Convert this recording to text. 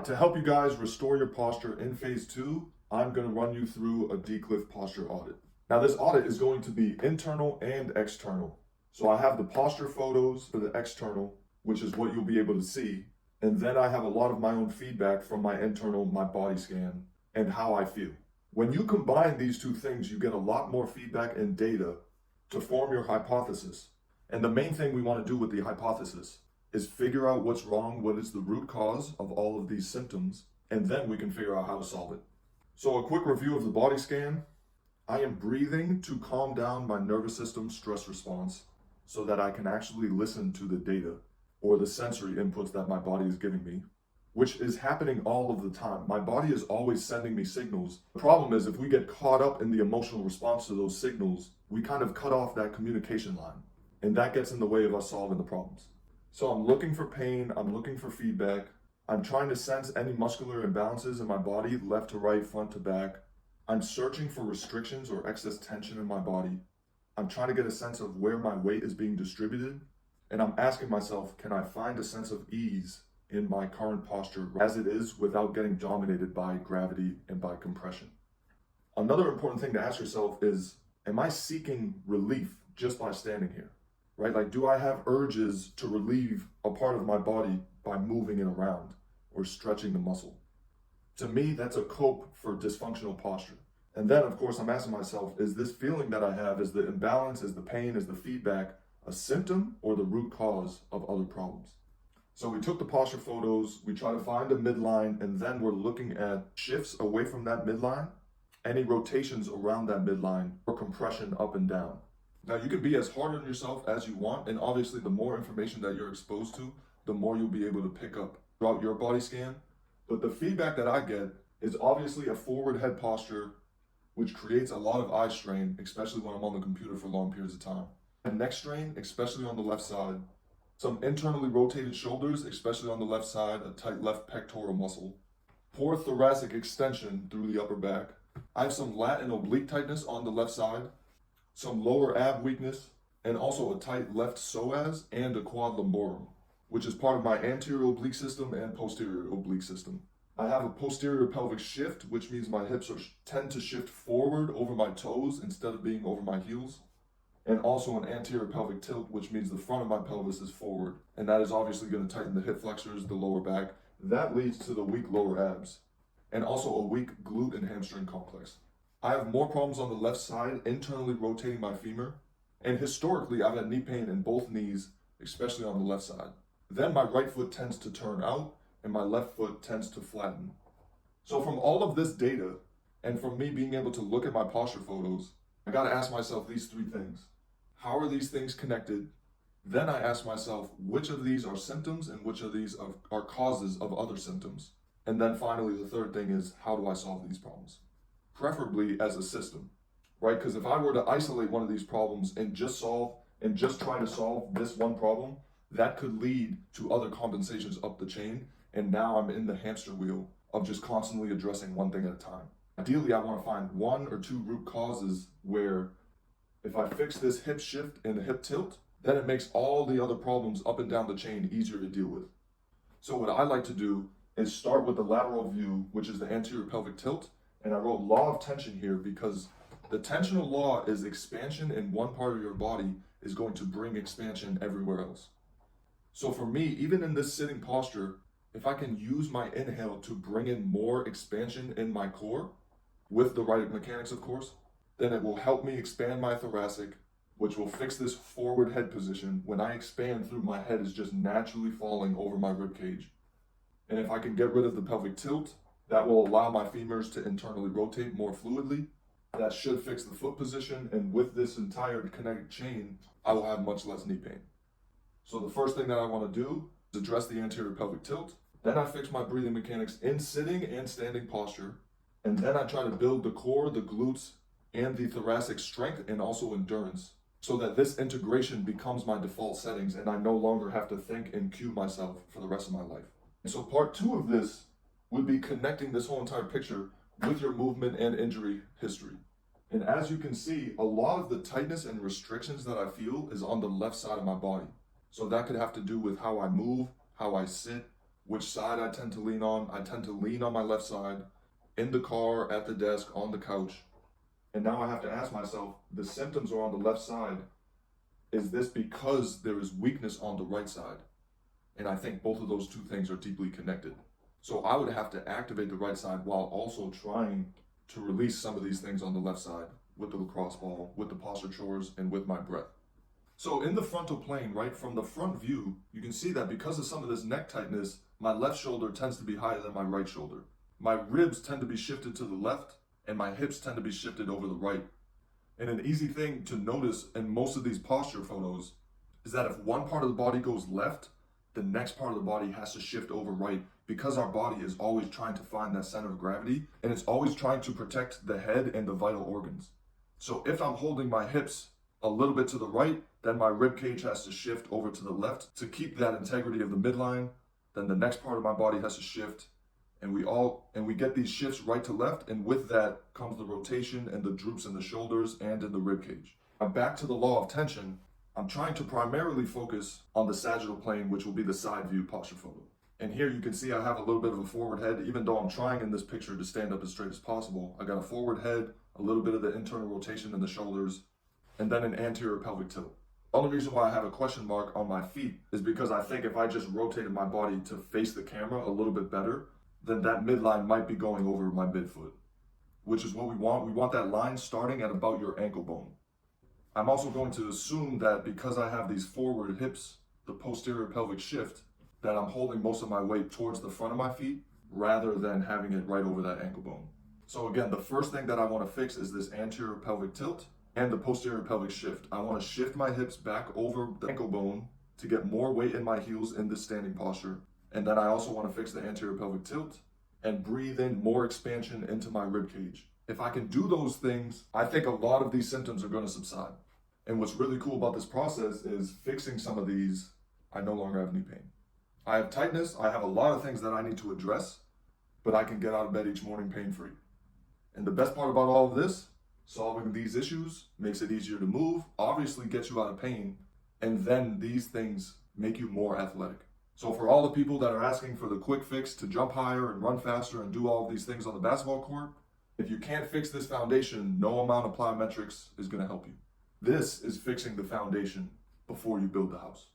right, to help you guys restore your posture in phase 2, I'm going to run you through a Dcliff posture audit. Now this audit is going to be internal and external. So I have the posture photos for the external, which is what you'll be able to see. And then I have a lot of my own feedback from my internal, my body scan, and how I feel. When you combine these two things, you get a lot more feedback and data to form your hypothesis. And the main thing we want to do with the hypothesis is figure out what's wrong, what is the root cause of all of these symptoms, and then we can figure out how to solve it. So a quick review of the body scan. I am breathing to calm down my nervous system stress response so that I can actually listen to the data or the sensory inputs that my body is giving me, which is happening all of the time. My body is always sending me signals. The problem is if we get caught up in the emotional response to those signals, we kind of cut off that communication line, and that gets in the way of us solving the problems. So I'm looking for pain, I'm looking for feedback, I'm trying to sense any muscular imbalances in my body, left to right, front to back. I'm searching for restrictions or excess tension in my body. I'm trying to get a sense of where my weight is being distributed, and I'm asking myself, can I find a sense of ease in my current posture as it is without getting dominated by gravity and by compression? Another important thing to ask yourself is, am I seeking relief just by standing here? Right? Like, do I have urges to relieve a part of my body by moving it around or stretching the muscle? To me, that's a cope for dysfunctional posture. And then, of course, I'm asking myself, is this feeling that I have, is the imbalance, is the pain, is the feedback a symptom or the root cause of other problems? So we took the posture photos, we try to find a midline, and then we're looking at shifts away from that midline, any rotations around that midline, or compression up and down. Now, you can be as hard on yourself as you want, and obviously the more information that you're exposed to, the more you'll be able to pick up throughout your body scan. But the feedback that I get is obviously a forward head posture, which creates a lot of eye strain, especially when I'm on the computer for long periods of time. And neck strain, especially on the left side. Some internally rotated shoulders, especially on the left side, a tight left pectoral muscle. Poor thoracic extension through the upper back. I have some lat and oblique tightness on the left side, some lower ab weakness, and also a tight left psoas and a quad lumborum, which is part of my anterior oblique system and posterior oblique system. I have a posterior pelvic shift, which means my hips tend to shift forward over my toes instead of being over my heels. And also an anterior pelvic tilt, which means the front of my pelvis is forward. And that is obviously going to tighten the hip flexors, the lower back. That leads to the weak lower abs. And also a weak glute and hamstring complex. I have more problems on the left side, internally rotating my femur. And historically, I've had knee pain in both knees, especially on the left side. Then my right foot tends to turn out, and my left foot tends to flatten. So from all of this data, and from me being able to look at my posture photos, I gotta ask myself these three things. How are these things connected? Then I ask myself, which of these are symptoms and which of these are causes of other symptoms? And then finally, the third thing is, how do I solve these problems? Preferably as a system, right? Because if I were to isolate one of these problems and just try to solve this one problem, that could lead to other compensations up the chain. And now I'm in the hamster wheel of just constantly addressing one thing at a time. Ideally, I want to find one or two root causes where if I fix this hip shift and the hip tilt, then it makes all the other problems up and down the chain easier to deal with. So what I like to do is start with the lateral view, which is the anterior pelvic tilt. And I wrote law of tension here because the tensional law is expansion in one part of your body is going to bring expansion everywhere else. So for me, even in this sitting posture, if I can use my inhale to bring in more expansion in my core, with the right mechanics of course, then it will help me expand my thoracic, which will fix this forward head position. When I expand through, my head is just naturally falling over my rib cage. And if I can get rid of the pelvic tilt, that will allow my femurs to internally rotate more fluidly. That should fix the foot position, and with this entire connected chain, I will have much less knee pain. So the first thing that I want to do is address the anterior pelvic tilt. Then I fix my breathing mechanics in sitting and standing posture. And then I try to build the core, the glutes, and the thoracic strength and also endurance so that this integration becomes my default settings and I no longer have to think and cue myself for the rest of my life. And so part 2 of this would be connecting this whole entire picture with your movement and injury history. And as you can see, a lot of the tightness and restrictions that I feel is on the left side of my body. So that could have to do with how I move, how I sit, which side I tend to lean on. I tend to lean on my left side, in the car, at the desk, on the couch. And now I have to ask myself, the symptoms are on the left side. Is this because there is weakness on the right side? And I think both of those two things are deeply connected. So I would have to activate the right side while also trying to release some of these things on the left side with the lacrosse ball, with the posture chores, and with my breath. So in the frontal plane, right, from the front view, you can see that because of some of this neck tightness, my left shoulder tends to be higher than my right shoulder. My ribs tend to be shifted to the left, and my hips tend to be shifted over the right. And an easy thing to notice in most of these posture photos is that if one part of the body goes left, the next part of the body has to shift over right, because our body is always trying to find that center of gravity, and it's always trying to protect the head and the vital organs. So if I'm holding my hips a little bit to the right, then my rib cage has to shift over to the left to keep that integrity of the midline. Then the next part of my body has to shift, and we get these shifts right to left, and with that comes the rotation and the droops in the shoulders and in the rib cage. Now back to the law of tension. I'm trying to primarily focus on the sagittal plane, which will be the side view posture photo. And here you can see I have a little bit of a forward head, even though I'm trying in this picture to stand up as straight as possible. I got a forward head, a little bit of the internal rotation in the shoulders, and then an anterior pelvic tilt. The only reason why I have a question mark on my feet is because I think if I just rotated my body to face the camera a little bit better, then that midline might be going over my midfoot, which is what we want. We want that line starting at about your ankle bone. I'm also going to assume that because I have these forward hips, the posterior pelvic shift, that I'm holding most of my weight towards the front of my feet rather than having it right over that ankle bone. So again, the first thing that I want to fix is this anterior pelvic tilt and the posterior pelvic shift. I want to shift my hips back over the ankle bone to get more weight in my heels in this standing posture. And then I also want to fix the anterior pelvic tilt and breathe in more expansion into my rib cage. If I can do those things, I think a lot of these symptoms are going to subside. And what's really cool about this process is fixing some of these, I no longer have any pain. I have tightness, I have a lot of things that I need to address, but I can get out of bed each morning pain-free. And the best part about all of this, solving these issues makes it easier to move, obviously gets you out of pain, and then these things make you more athletic. So for all the people that are asking for the quick fix to jump higher and run faster and do all of these things on the basketball court, if you can't fix this foundation, no amount of plyometrics is going to help you. This is fixing the foundation before you build the house.